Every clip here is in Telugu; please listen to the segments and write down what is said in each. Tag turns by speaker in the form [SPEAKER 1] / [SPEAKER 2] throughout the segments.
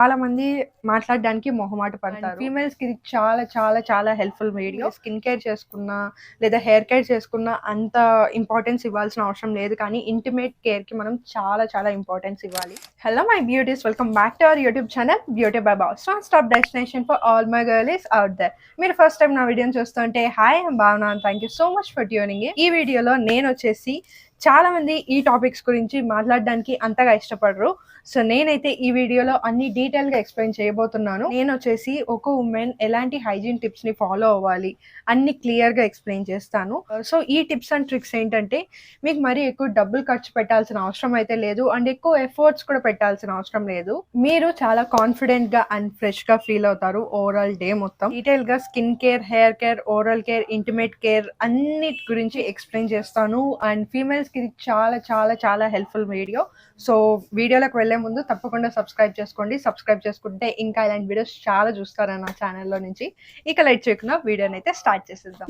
[SPEAKER 1] చాలా మంది మాట్లాడడానికి మొహమాట పడతారు. ఫీమేల్స్ కి ఇది చాలా చాలా చాలా హెల్ప్ఫుల్ వీడియో. స్కిన్ కేర్ చేసుకున్నా లేదా హెయిర్ కేర్ చేసుకున్నా అంత ఇంపార్టెన్స్ ఇవ్వాల్సిన అవసరం లేదు, కానీ ఇంటిమేట్ కేర్ కి మనం చాలా చాలా ఇంపార్టెన్స్ ఇవ్వాలి. Hello my beauties, welcome back to our YouTube channel Beauty By Boss, one stop destination for all my girls out there. మీరు ఫస్ట్ టైం నా వీడియోని చూస్తుంటే hi Bhavana, thank you so much for tuning. ఈ వీడియోలో నేను వచ్చేసి చాలా మంది ఈ టాపిక్స్ గురించి మాట్లాడడానికి అంతగా ఇష్టపడరు. సో నేనైతే ఈ వీడియోలో అన్ని డీటెయిల్గా ఎక్స్ప్లెయిన్ చేయబోతున్నాను. నేను వచ్చేసి ఒక ఉమెన్ ఎలాంటి హైజీన్ టిప్స్ని ఫాలో అవ్వాలి అన్ని క్లియర్గా ఎక్స్ప్లెయిన్ చేస్తాను. సో ఈ టిప్స్ అండ్ ట్రిక్స్ ఏంటంటే మీకు మరీ ఎక్కువ డబ్బులు ఖర్చు పెట్టాల్సిన అవసరం అయితే లేదు, అండ్ ఎక్కువ ఎఫర్ట్స్ కూడా పెట్టాల్సిన అవసరం లేదు. మీరు చాలా కాన్ఫిడెంట్గా అండ్ ఫ్రెష్గా ఫీల్ అవుతారు ఓవరాల్ డే మొత్తం. డీటెయిల్గా skin care, hair care, oral care, intimate care అన్నిటి గురించి ఎక్స్ప్లెయిన్ చేస్తాను. అండ్ ఫీమేల్స్కి ఇది చాలా చాలా చాలా హెల్ప్ఫుల్ వీడియో. సో వీడియోలోకి వెళ్లే ముందు తప్పకుండా సబ్స్క్రైబ్ చేసుకోండి. సబ్స్క్రైబ్ చేసుకుంటే ఇంకా ఇలాంటి వీడియోస్ చాలా చూస్తారని నా ఛానల్లో నుంచి. ఇక లైట్ చేయకుండా వీడియోని అయితే స్టార్ట్ చేసేద్దాం.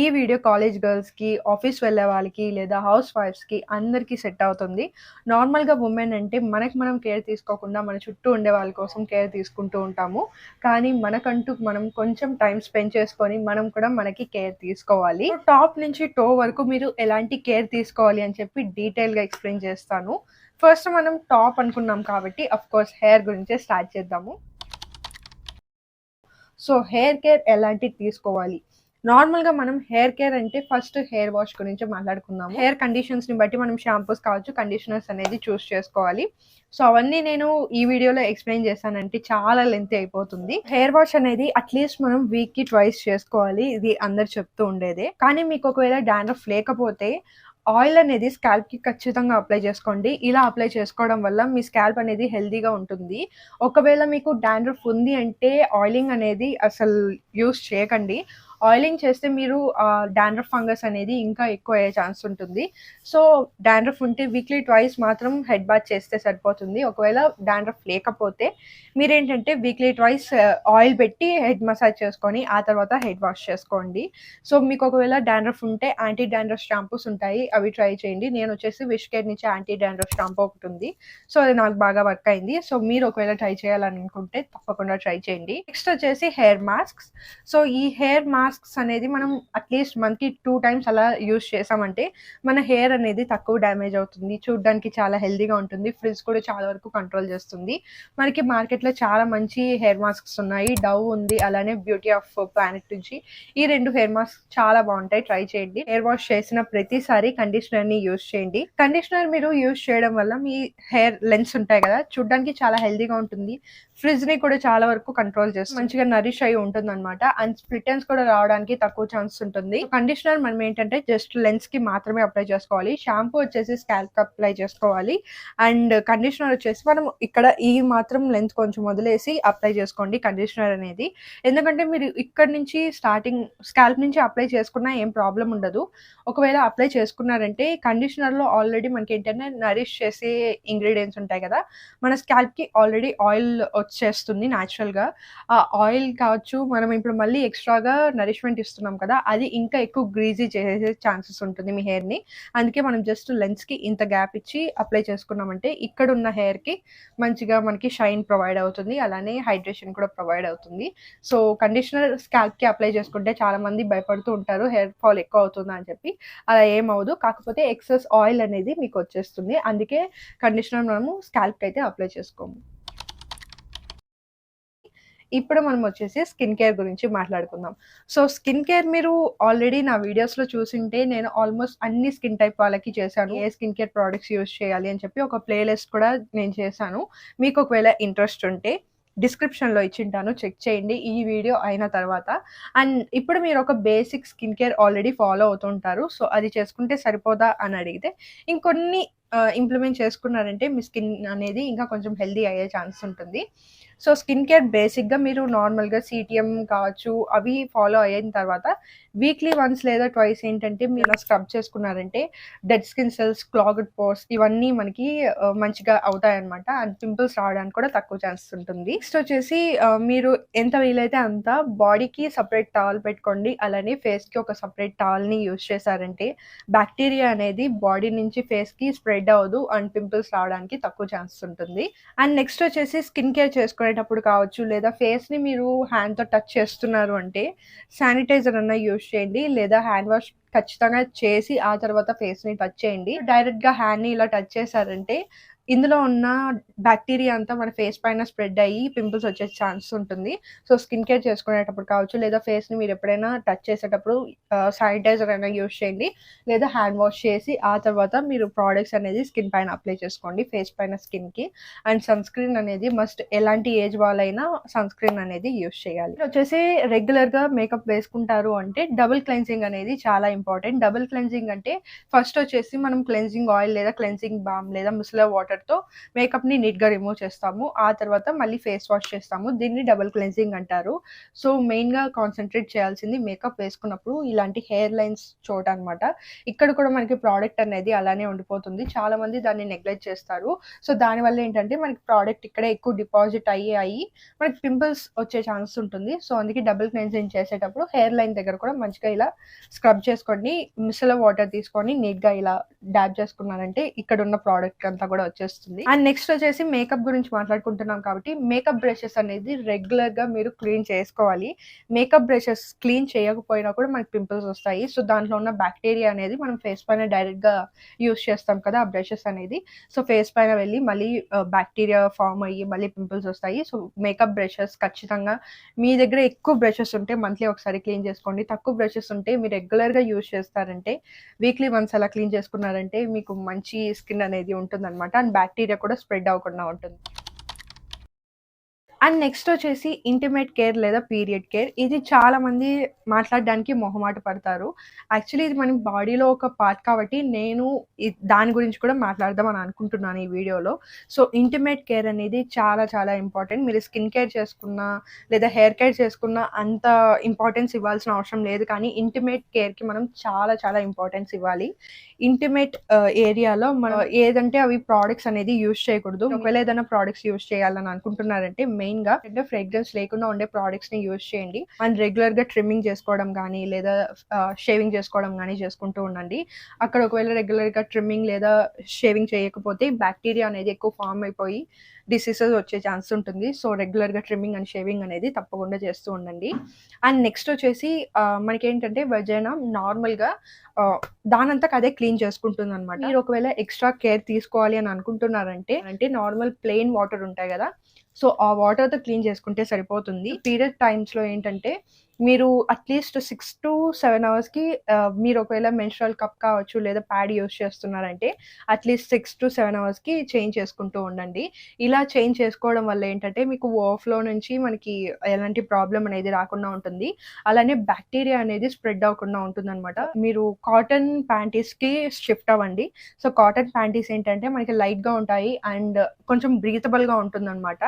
[SPEAKER 1] ఈ వీడియో కాలేజ్ గర్ల్స్కి, ఆఫీస్ వెళ్ళే వాళ్ళకి లేదా హౌస్ వైఫ్స్కి అందరికీ సెట్ అవుతుంది. నార్మల్గా ఉమెన్ అంటే మనకి మనం కేర్ తీసుకోకుండా మన చుట్టూ ఉండే వాళ్ళ కోసం కేర్ తీసుకుంటూ ఉంటాము, కానీ మనకంటూ మనం కొంచెం టైం స్పెండ్ చేసుకొని మనం కూడా మనకి కేర్ తీసుకోవాలి. టాప్ నుంచి టో వరకు మీరు ఎలాంటి కేర్ తీసుకోవాలి అని చెప్పి డీటెయిల్గా ఎక్స్ప్లెయిన్ చేస్తాను. ఫస్ట్ మనం టాప్ అనుకున్నాం కాబట్టి అఫ్ కోర్స్ హెయిర్ గురించే స్టార్ట్ చేద్దాము. సో హెయిర్ కేర్ ఎలాంటివి తీసుకోవాలి? నార్మల్గా మనం హెయిర్ కేర్ అంటే ఫస్ట్ హెయిర్ వాష్ గురించి మాట్లాడుకుందాము. హెయిర్ కండిషన్స్ని బట్టి మనం షాంపూస్ కావచ్చు, కండిషనర్స్ అనేది చూస్ చేసుకోవాలి. సో అవన్నీ నేను ఈ వీడియోలో ఎక్స్ప్లెయిన్ చేశానంటే చాలా లెంత్ అయిపోతుంది. హెయిర్ వాష్ అనేది అట్లీస్ట్ మనం వీక్కి ట్వైస్ చేసుకోవాలి, ఇది అందరు చెప్తూ ఉండేదే. కానీ మీకు ఒకవేళ డాండ్రఫ్ లేకపోతే ఆయిల్ అనేది స్కాల్ప్కి ఖచ్చితంగా అప్లై చేసుకోండి. ఇలా అప్లై చేసుకోవడం వల్ల మీ స్కాల్ప్ అనేది హెల్తీగా ఉంటుంది. ఒకవేళ మీకు డాండ్రఫ్ ఉంది అంటే ఆయిలింగ్ అనేది అసలు యూస్ చేయకండి. ఆయిలింగ్ చేస్తే మీరు డాండ్రఫ్ ఫంగస్ అనేది ఇంకా ఎక్కువ అయ్యే ఛాన్స్ ఉంటుంది. సో డాండ్రఫ్ ఉంటే వీక్లీ ట్వైస్ మాత్రం హెడ్ బాత్ చేస్తే సరిపోతుంది. ఒకవేళ డాండ్రఫ్ లేకపోతే మీరేంటంటే వీక్లీ ట్వైస్ ఆయిల్ పెట్టి హెడ్ మసాజ్ చేసుకొని ఆ తర్వాత హెడ్ వాష్ చేసుకోండి. సో మీకు ఒకవేళ డాండ్రఫ్ ఉంటే యాంటీ డాండ్రఫ్ షాంపూస్ ఉంటాయి, అవి ట్రై చేయండి. నేను వచ్చేసి విష్ కేర్ నుంచి యాంటీ డాండ్రఫ్ షాంపూ ఒకటి ఉంది, సో అది నాకు బాగా వర్క్ అయింది. సో మీరు ఒకవేళ ట్రై చేయాలనుకుంటే తప్పకుండా ట్రై చేయండి. నెక్స్ట్ వచ్చేసి హెయిర్ మాస్క్స్. సో ఈ హెయిర్ మాస్క్స్ అనేది మనం అట్లీస్ట్ మనకి 2 times అలా యూస్ చేసామంటే మన హెయిర్ అనేది తక్కువ డ్యామేజ్ అవుతుంది, చూడడానికి చాలా హెల్దీగా ఉంటుంది, ఫ్రిజ్ కూడా చాలా వరకు కంట్రోల్ చేస్తుంది. మనకి మార్కెట్లో చాలా మంచి హెయిర్ మాస్క్స్ ఉన్నాయి, డవ్ ఉంది, అలానే బ్యూటీ ఆఫ్ ప్లానెట్ నుంచి. ఈ 2 హెయిర్ మాస్క్ చాలా బాగుంటాయి, ట్రై చేయండి. హెయిర్ వాష్ చేసిన ప్రతిసారి కండిషనర్ని యూస్ చేయండి. కండిషనర్ మీరు యూస్ చేయడం వల్ల మీ హెయిర్ లెన్స్ ఉంటాయి కదా, చూడడానికి చాలా హెల్దీగా ఉంటుంది, ఫ్రిజ్ని కూడా చాలా వరకు కంట్రోల్ చేస్తుంది, మంచిగా నరిష్ అయి ఉంటుంది అనమాట. అండ్ స్ప్లిట్ ఎండ్స్ కూడా రావడానికి తక్కువ ఛాన్స్ ఉంటుంది. కండిషనర్ మనం ఏంటంటే జస్ట్ లెన్స్ కి మాత్రమే అప్లై చేసుకోవాలి, షాంపూ వచ్చేసి స్కాల్ప్ అప్లై చేసుకోవాలి, అండ్ కండిషనర్ వచ్చేసి మనం ఇక్కడ ఈ మాత్రం లెంత్ కొంచెం వదిలేసి అప్లై చేసుకోండి కండిషనర్ అనేది. ఎందుకంటే మీరు ఇక్కడ నుంచి స్టార్టింగ్ స్కాల్ప్ నుంచి అప్లై చేసుకున్నా ఏం ప్రాబ్లం ఉండదు. ఒకవేళ అప్లై చేసుకున్నారంటే కండిషనర్లో ఆల్రెడీ మనకి ఏంటంటే నరిష్ చేసే ఇంగ్రీడియంట్స్ ఉంటాయి కదా, మన స్కాల్ప్కి ఆల్రెడీ ఆయిల్ వచ్చేస్తుంది న్యాచురల్గా. ఆ ఆయిల్ కావచ్చు, మనం ఇప్పుడు మళ్ళీ ఎక్స్ట్రాగా నరిష్మెంట్ ఇస్తున్నాం కదా, అది ఇంకా ఎక్కువ గ్రీజీ చేసే ఛాన్సెస్ ఉంటుంది మీ హెయిర్ని. అందుకే మనం జస్ట్ లెన్స్కి ఇంత గ్యాప్ ఇచ్చి అప్లై చేసుకున్నామంటే ఇక్కడ ఉన్న హెయిర్కి మంచిగా మనకి షైన్ ప్రొవైడ్ అవుతుంది, అలానే హైడ్రేషన్ కూడా ప్రొవైడ్ అవుతుంది. సో కండిషనర్ స్కాల్ప్కి అప్లై చేసుకుంటే చాలామంది భయపడుతూ ఉంటారు హెయిర్ ఫాల్ ఎక్కువ అవుతుందా అని చెప్పి. అలా ఏమవుదు, కాకపోతే ఎక్సెస్ ఆయిల్ అనేది మీకు వచ్చేస్తుంది, అందుకే కండిషనర్ మనము స్కాల్ప్కి అయితే అప్లై చేసుకోము. ఇప్పుడు మనం వచ్చేసి స్కిన్ కేర్ గురించి మాట్లాడుకుందాం. సో స్కిన్ కేర్ మీరు ఆల్రెడీ నా వీడియోస్లో చూసింటే నేను ఆల్మోస్ట్ అన్ని స్కిన్ టైప్ వాళ్ళకి చేశాను, ఏ స్కిన్ కేర్ ప్రోడక్ట్స్ యూజ్ చేయాలి అని చెప్పి ఒక ప్లేలిస్ట్ కూడా నేను చేశాను. మీకు ఒకవేళ ఇంట్రెస్ట్ ఉంటే డిస్క్రిప్షన్లో ఇచ్చింటాను, చెక్ చేయండి ఈ వీడియో అయిన తర్వాత. అండ్ ఇప్పుడు మీరు ఒక basic skin care already follow అవుతుంటారు, సో అది చేసుకుంటే సరిపోదా అని అడిగితే ఇంకొన్ని ఇంప్లిమెంట్ చేసుకున్నారంటే మీ స్కిన్ అనేది ఇంకా కొంచెం హెల్దీ అయ్యే ఛాన్స్ ఉంటుంది. సో స్కిన్ కేర్ బేసిక్గా మీరు నార్మల్గా సిటిఎం కావచ్చు అవి ఫాలో అయిన తర్వాత వీక్లీ వన్స్ లేదా ట్వైస్ ఏంటంటే మీరు స్క్రబ్ చేసుకున్నారంటే dead skin cells, clogged pores ఇవన్నీ మనకి మంచిగా అవుతాయన్నమాట. అండ్ పింపుల్స్ రావడానికి కూడా తక్కువ ఛాన్స్ ఉంటుంది. నెక్స్ట్ వచ్చేసి మీరు ఎంత వీలైతే అంత బాడీకి సపరేట్ టవల్ పెట్టుకోండి. అలానే ఫేస్కి ఒక సపరేట్ టవల్ని యూజ్ చేశారంటే బ్యాక్టీరియా అనేది బాడీ నుంచి ఫేస్కి స్ప్రెడ్ అవ్వదు అండ్ పింపుల్స్ రావడానికి తక్కువ ఛాన్స్ ఉంటుంది. అండ్ నెక్స్ట్ వచ్చేసి స్కిన్ కేర్ చేసుకునేటప్పుడు కావచ్చు లేదా ఫేస్ని మీరు హ్యాండ్తో టచ్ చేస్తున్నారు అంటే శానిటైజర్ అన్న యూజ్ చేయండి లేదా హ్యాండ్ వాష్ ఖచ్చితంగా చేసి ఆ తర్వాత ఫేస్ని టచ్ చేయండి. డైరెక్ట్గా హ్యాండ్ని ఇలా టచ్ చేశారంటే ఇందులో ఉన్న బ్యాక్టీరియా అంతా మన ఫేస్ పైన స్ప్రెడ్ అయ్యి పింపుల్స్ వచ్చే ఛాన్స్ ఉంటుంది. సో స్కిన్ కేర్ చేసుకునేటప్పుడు కావచ్చు లేదా ఫేస్ని మీరు ఎప్పుడైనా టచ్ చేసేటప్పుడు శానిటైజర్ అయినా యూజ్ చేయండి లేదా హ్యాండ్ వాష్ చేసి ఆ తర్వాత మీరు ప్రోడక్ట్స్ అనేది స్కిన్ పైన అప్లై చేసుకోండి, ఫేస్ పైన స్కిన్కి. అండ్ సన్ స్క్రీన్ అనేది మస్ట్, ఎలాంటి ఏజ్ వాళ్ళైనా సన్ స్క్రీన్ అనేది యూజ్ చేయాలి. వచ్చేసి రెగ్యులర్గా మేకప్ వేసుకుంటారు అంటే డబుల్ క్లెన్సింగ్ అనేది చాలా ఇంపార్టెంట్. డబుల్ క్లెన్సింగ్ అంటే ఫస్ట్ వచ్చేసి మనం క్లెన్సింగ్ ఆయిల్ లేదా క్లెన్సింగ్ బామ్ లేదా మిసెలర్ వాటర్తో మేకప్ని నీట్గా రిమూవ్ చేస్తాము. ఆ తర్వాత మళ్ళీ ఫేస్ వాష్ చేస్తాము. దీన్ని డబుల్ క్లెన్సింగ్ అంటారు. సో మెయిన్గా కాన్సన్ట్రేట్ చేయాల్సింది మేకప్ వేసుకున్నప్పుడు ఇలాంటి హెయిర్ లైన్స్ చోట అనమాట. ఇక్కడ కూడా మనకి ప్రోడక్ట్ అనేది అలానే ఉండిపోతుంది. చాలా మంది దాన్ని నెగ్లెక్ట్ చేస్తారు. సో దానివల్ల ఏంటంటే మనకి ప్రోడక్ట్ ఇక్కడే ఎక్కువ డిపాజిట్ అయ్యి మనకి పింపుల్స్ వచ్చే ఛాన్స్ ఉంటుంది. సో అందుకే డబుల్ క్లెన్సింగ్ చేసేటప్పుడు హెయిర్ లైన్ దగ్గర కూడా మంచిగా ఇలా స్క్రబ్ చేసుకోండి. మిసెలర్ వాటర్ తీసుకొని నీట్గా ఇలా డాబ్ చేసుకున్నారంటే ఇక్కడ ఉన్న ప్రోడక్ట్ అంతా కూడా వచ్చేస్తుంది. అండ్ నెక్స్ట్ వచ్చేసి మేకప్ గురించి మాట్లాడుకుంటున్నాం కాబట్టి మేకప్ బ్రషెస్ అనేది రెగ్యులర్ గా మీరు క్లీన్ చేసుకోవాలి. మేకప్ బ్రషెస్ క్లీన్ చేయకపోయినా కూడా మనకి పింపుల్స్ వస్తాయి. సో దాంట్లో ఉన్న బ్యాక్టీరియా అనేది మనం ఫేస్ పైన డైరెక్ట్ గా యూస్ చేస్తాం కదా ఆ బ్రషెస్ అనేది. సో ఫేస్ పైన వెళ్ళి మళ్ళీ బ్యాక్టీరియా ఫామ్ అయ్యి మళ్ళీ పింపుల్స్ వస్తాయి. సో మేకప్ బ్రషెస్ ఖచ్చితంగా మీ దగ్గర ఎక్కువ బ్రషెస్ ఉంటే మంత్లీ ఒకసారి క్లీన్ చేసుకోండి. తక్కువ బ్రషెస్ ఉంటే మీరు రెగ్యులర్ గా యూజ్ చేస్తారంటే వీక్లీ వన్స్ అలా క్లీన్ చేసుకున్నారంటే మీకు మంచి స్కిన్ అనేది ఉంటుంది అనమాట. అండ్ బ్యాక్టీరియా కూడా స్ప్రెడ్ అవ్వకుండా ఉంటుంది. అండ్ నెక్స్ట్ వచ్చేసి ఇంటిమేట్ కేర్ లేదా పీరియడ్ కేర్. ఇది చాలా మంది మాట్లాడడానికి మొహమాట పడతారు. యాక్చువల్లీ ఇది మన బాడీలో ఒక పార్ట్ కాబట్టి నేను దాని గురించి కూడా మాట్లాడదాం అని అనుకుంటున్నాను ఈ వీడియోలో. సో ఇంటిమేట్ కేర్ అనేది చాలా చాలా ఇంపార్టెంట్. మీరు స్కిన్ కేర్ చేసుకున్నా లేదా హెయిర్ కేర్ చేసుకున్నా అంత ఇంపార్టెన్స్ ఇవ్వాల్సిన అవసరం లేదు. కానీ ఇంటిమేట్ కేర్కి మనం చాలా చాలా ఇంపార్టెన్స్ ఇవ్వాలి. ఇంటిమేట్ ఏరియాలో మనం ఏదంటే అవి ప్రోడక్ట్స్ అనేది యూజ్ చేయకూడదు. ఒకవేళ ఏదైనా ప్రోడక్ట్స్ యూజ్ చేయాలని అనుకుంటున్నారంటే మెయిన్గా ఫ్రేగ్రెన్స్ లేకుండా ఉండే ప్రోడక్ట్స్ ని యూజ్ చేయండి. అండ్ రెగ్యులర్ గా ట్రిమ్మింగ్ చేసుకోవడం కానీ లేదా షేవింగ్ చేసుకోవడం కానీ చేసుకుంటూ ఉండండి. అక్కడ ఒకవేళ రెగ్యులర్ గా ట్రిమ్మింగ్ లేదా షేవింగ్ చేయకపోతే బ్యాక్టీరియా అనేది ఎక్కువ ఫామ్ అయిపోయి డిసీజెస్ వచ్చే ఛాన్స్ ఉంటుంది. సో రెగ్యులర్గా ట్రిమ్మింగ్ అండ్ షేవింగ్ అనేది తప్పకుండా చేస్తూ ఉండండి. అండ్ నెక్స్ట్ వచ్చేసి మనకి ఏంటంటే వెజైనా నార్మల్గా దానంతకు అదే క్లీన్ చేసుకుంటుంది అనమాట. మీరు ఒకవేళ ఎక్స్ట్రా కేర్ తీసుకోవాలి అని అనుకుంటున్నారంటే నార్మల్ ప్లెయిన్ వాటర్ ఉంటాయి కదా, సో ఆ వాటర్తో క్లీన్ చేసుకుంటే సరిపోతుంది. పీరియడ్ టైమ్స్లో ఏంటంటే మీరు అట్లీస్ట్ 6 to 7 అవర్స్కి మీరు ఒకవేళ మెన్స్ట్రువల్ కప్ కావచ్చు లేదా ప్యాడ్ యూస్ చేస్తున్నారంటే అట్లీస్ట్ 6 to 7 అవర్స్కి చేంజ్ చేసుకుంటూ ఉండండి. ఇలా చేంజ్ చేసుకోవడం వల్ల ఏంటంటే మీకు ఓవర్ఫ్లో నుంచి మనకి ఎలాంటి ప్రాబ్లం అనేది రాకుండా ఉంటుంది. అలానే బ్యాక్టీరియా అనేది స్ప్రెడ్ అవ్వకుండా ఉంటుంది అనమాట. మీరు కాటన్ ప్యాంటీస్కి షిఫ్ట్ అవ్వండి. సో కాటన్ ప్యాంటీస్ ఏంటంటే మనకి లైట్గా ఉంటాయి అండ్ కొంచెం బ్రీతబుల్గా ఉంటుంది అనమాట.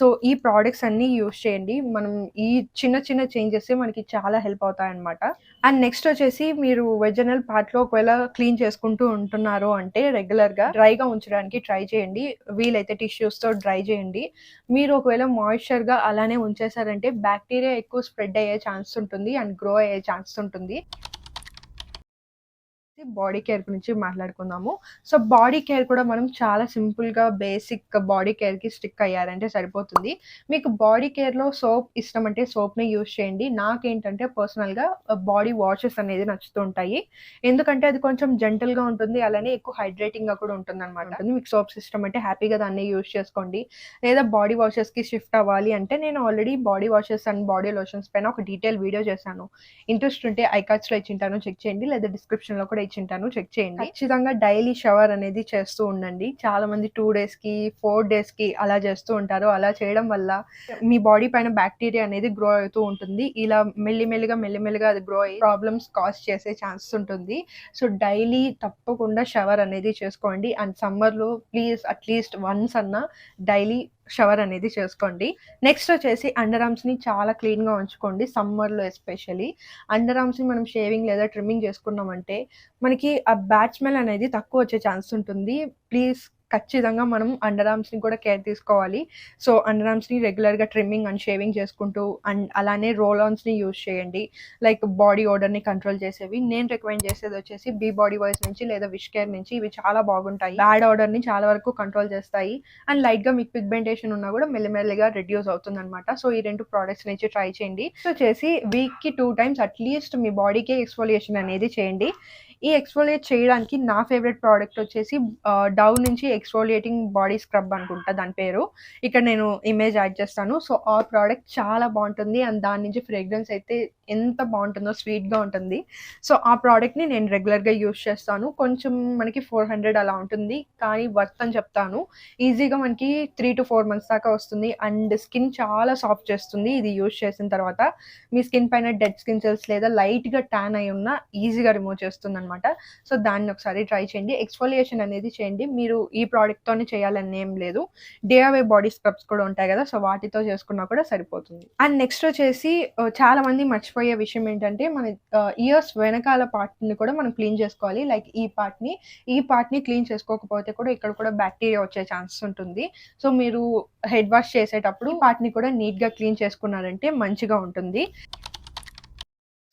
[SPEAKER 1] సో ఈ ప్రోడక్ట్స్ అన్నీ యూస్ చేయండి. మనం ఈ చిన్న చిన్న చేంజెస్ మనకి చాలా హెల్ప్ అవుతాయి అనమాట. అండ్ నెక్స్ట్ వచ్చేసి మీరు వెజనల్ పార్ట్ లో ఒకవేళ క్లీన్ చేసుకుంటూ ఉంటున్నారు అంటే రెగ్యులర్ గా డ్రైగా ఉంచడానికి ట్రై చేయండి. వీలైతే టిష్యూస్ తో డ్రై చేయండి. మీరు ఒకవేళ మాయిశ్చర్ గా అలానే ఉంచేసారంటే బ్యాక్టీరియా ఎక్కువ స్ప్రెడ్ అయ్యే ఛాన్స్ ఉంటుంది అండ్ గ్రో అయ్యే ఛాన్స్ ఉంటుంది. బాడీ కేర్ గురించి మాట్లాడుకుందాము. సో బాడీ కేర్ కూడా మనం చాలా సింపుల్గా బేసిక్ బాడీ కేర్కి స్టిక్ అయ్యారంటే సరిపోతుంది. మీకు బాడీ కేర్లో సోప్ ఇష్టం అంటే సోప్ని యూజ్ చేయండి. నాకేంటంటే పర్సనల్గా బాడీ వాషెస్ అనేది నచ్చుతూ ఉంటాయి. ఎందుకంటే అది కొంచెం జెంటల్గా ఉంటుంది, అలానే ఎక్కువ హైడ్రేటింగ్గా కూడా ఉంటుంది అనమాట. మీకు సోప్స్ ఇష్టం అంటే హ్యాపీగా దాన్ని యూజ్ చేసుకోండి. లేదా బాడీ వాషెస్కి షిఫ్ట్ అవ్వాలి అంటే నేను already body washes and body lotions పైన ఒక డీటెయిల్ వీడియో చేశాను. ఇంట్రెస్ట్ ఉంటే ఐకార్డ్స్లో ఇచ్చింటాను, చెక్ చేయండి. లేదా డిస్క్రిప్షన్లో కూడా ఇచ్చింటాను, చెక్ చేయండి. ఖచ్చితంగా డైలీ షవర్ అనేది చేస్తూ ఉండండి. చాలా మంది 2 days కి 4 days కి అలా చేస్తూ ఉంటారు. అలా చేయడం వల్ల మీ బాడీ పైన బ్యాక్టీరియా అనేది గ్రో అవుతూ ఉంటుంది. ఇలా మెల్లిమెల్లిగా అది గ్రో అయ్యి ప్రాబ్లమ్స్ కాజ్ చేసే ఛాన్సెస్ ఉంటుంది. సో డైలీ తప్పకుండా షవర్ అనేది చేసుకోండి. అండ్ సమ్మర్లో ప్లీజ్ అట్లీస్ట్ వన్స్ అన్నా డైలీ షవర్ అనేది చేసుకోండి. నెక్స్ట్ వచ్చేసి అండర్ ఆర్మ్స్‌ని చాలా క్లీన్‌గా ఉంచుకోండి. సమ్మర్‌లో ఎస్పెషల్లీ అండర్ ఆర్మ్స్‌ని మనం షేవింగ్ లేదా ట్రిమ్మింగ్ చేసుకున్నామంటే మనకి ఆ బ్యాడ్ స్మెల్ అనేది తక్కువ వచ్చే ఛాన్స్ ఉంటుంది. ప్లీజ్ ఖచ్చితంగా మనం అండర్ ఆర్మ్స్‌ని కూడా కేర్ తీసుకోవాలి. సో, అండర్ ఆర్మ్స్‌ని రెగ్యులర్‌గా ట్రిమ్మింగ్ అండ్ షేవింగ్ చేసుకుంటూ అండ్ అలానే రోల్ ఆన్స్‌ని యూజ్ చేయండి. లైక్ బాడీ ఓడర్‌ని కంట్రోల్ చేసేవి. నేను రికమెండ్ చేసేది వచ్చేసి బీ బాడీ వాష్ నుంచి లేదా విష్ కేర్ నుంచి. ఇవి చాలా బాగుంటాయి. బ్యాడ్ ఓడర్‌ని చాలా వరకు కంట్రోల్ చేస్తాయి. అండ్ లైట్‌గా మీకు పిగ్మెంటేషన్ ఉన్నా కూడా మెల్లిమెల్లిగా రెడ్యూస్ అవుతుందన్నమాట. సో, ఈ 2 ప్రొడక్ట్స్ నుంచి ట్రై చేయండి. నెక్స్ట్ వచ్చేసి వీక్‌కి 2 టైమ్స్ అట్‌లీస్ట్ మీ బాడీకి ఎక్స్ఫోలియేషన్ అనేది చేయండి. ఈ ఎక్స్ఫోలియేట్ చేయడానికి నా ఫేవరెట్ ప్రోడక్ట్ వచ్చేసి డవ్ నుంచి ఎక్స్ఫోలియేటింగ్ బాడీ స్క్రబ్ అనుకుంటా దాని పేరు. ఇక్కడ నేను ఇమేజ్ యాడ్ చేస్తాను. సో, ఆ ప్రోడక్ట్ చాలా బాగుంటుంది అండ్ దాని నుంచి ఫ్రేగ్రెన్స్ అయితే ఎంత బాగుంటుందో, స్వీట్‌గా ఉంటుంది. సో, ఆ ప్రోడక్ట్‌ని నేను రెగ్యులర్‌గా యూజ్ చేస్తాను. కొంచెం మనకి 400 అలా ఉంటుంది. కానీ వర్త్ అని చెప్తాను. ఈజీగా మనకి 3-4 మంత్స్ దాకా వస్తుంది అండ్ స్కిన్ చాలా సాఫ్ట్ చేస్తుంది ఇది యూజ్ చేసిన తర్వాత. మీ స్కిన్ పైన డెడ్ స్కిన్ సెల్స్ లేదా లైట్‌గా ట్యాన్ అయ్యి ఉన్నా ఈజీగా రిమూవ్ చేస్తుందన్నమాట. సో, దాన్ని ఒకసారి ట్రై చేయండి. ఎక్స్ఫోలియేషన్ అనేది చేయండి. మీరు ఈ ప్రోడక్ట్‌తోనే చేయాలని ఏం లేదు. DIY బాడీ స్క్రబ్స్ కూడా ఉంటాయి కదా! సో, వాటితో చేసుకున్నా కూడా సరిపోతుంది. అండ్ నెక్స్ట్ వచ్చేసి చాలా మంది మర్చిపోయే విషయం ఏంటంటే మన ఇయర్స్ వెనకాల పార్ట్‌ని కూడా మనం క్లీన్ చేసుకోవాలి. లైక్ ఈ పార్ట్‌ని క్లీన్ చేసుకోకపోతే కూడా ఇక్కడ కూడా బాక్టీరియా వచ్చే ఛాన్సెస్ ఉంటుంది. సో, మీరు హెడ్ వాష్ చేసేటప్పుడు ఈ పార్ట్‌ని కూడా నీట్‌గా క్లీన్ చేసుకున్నారంటే మంచిగా ఉంటుంది.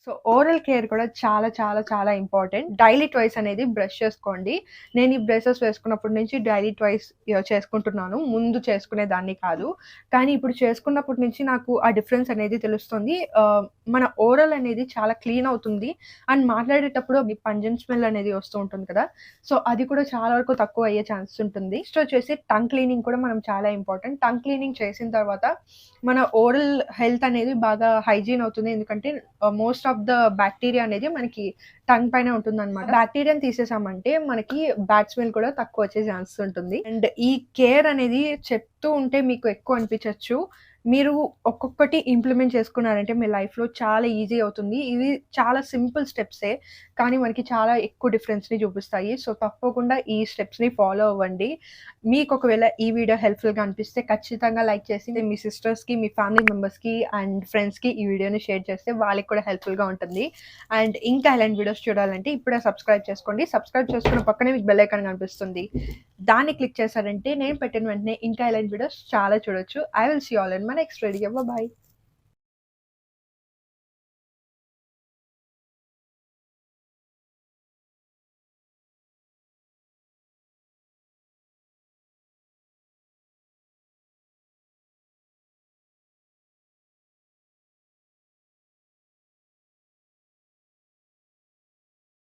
[SPEAKER 1] సో, ఓరల్ కేర్ కూడా చాలా చాలా చాలా ఇంపార్టెంట్. డైలీ ట్వైస్ అనేది బ్రష్ చేసుకోండి. నేను ఈ బ్రషెస్ వేసుకున్నప్పటి నుంచి డైలీ ట్వైస్ చేసుకుంటున్నాను. ముందు చేసుకునేదాన్ని కాదు. కానీ ఇప్పుడు చేసుకున్నప్పటి నుంచి నాకు ఆ డిఫరెన్స్ అనేది తెలుస్తుంది. మన ఓరల్ అనేది చాలా క్లీన్ అవుతుంది. అండ్ మాట్లాడేటప్పుడు పంజెంట్ స్మెల్ అనేది వస్తూ ఉంటుంది కదా! సో, అది కూడా చాలా వరకు తక్కువ అయ్యే ఛాన్సెస్ ఉంటుంది. నెక్స్ట్ వచ్చేసి టంగ్ క్లీనింగ్ కూడా మనం చాలా ఇంపార్టెంట్. టంగ్ క్లీనింగ్ చేసిన తర్వాత మన ఓరల్ హెల్త్ అనేది బాగా హైజీన్ అవుతుంది. ఎందుకంటే మోస్ట్ ఆఫ్ ద బ్యాక్టీరియా అనేది మనకి టంగ్ పైన ఉంటుందన్నమాట. బ్యాక్టీరియాని తీసేసామంటే మనకి బ్యాడ్ స్మెల్ కూడా తక్కువ వచ్చే ఛాన్సెస్ ఉంటుంది. అండ్ ఈ కేర్ అనేది చెప్తూ ఉంటే మీకు ఎక్కువ అనిపించొచ్చు. మీరు ఒక్కొక్కటి ఇంప్లిమెంట్ చేసుకున్నారంటే మీ లైఫ్‌లో చాలా ఈజీ అవుతుంది. ఇవి చాలా సింపుల్ స్టెప్సే. కానీ మనకి చాలా ఎక్కువ డిఫరెన్స్‌ని చూపిస్తాయి. సో, తప్పకుండా ఈ స్టెప్స్‌ని ఫాలో అవ్వండి. మీకు ఒకవేళ ఈ వీడియో హెల్ప్‌ఫుల్‌గా అనిపిస్తే ఖచ్చితంగా లైక్ చేసి మీ సిస్టర్స్‌కి, మీ ఫ్యామిలీ మెంబర్స్‌కి అండ్ ఫ్రెండ్స్‌కి ఈ వీడియోని షేర్ చేస్తే వాళ్ళకి కూడా హెల్ప్‌ఫుల్‌గా ఉంటుంది. అండ్ ఇంకా ఇలాంటి వీడియోస్ చూడాలంటే ఇప్పుడే సబ్స్క్రైబ్ చేసుకోండి. సబ్స్క్రైబ్ చేసుకున్న పక్కనే మీకు బెల్ ఐకాన్ కనిపిస్తుంది. దాన్ని క్లిక్ చేశారంటే నేను పెట్టిన వెంటనే ఇంకా ఇలాంటి వీడియోస్ చాలా చూడొచ్చు. I will see you all in my next video. By.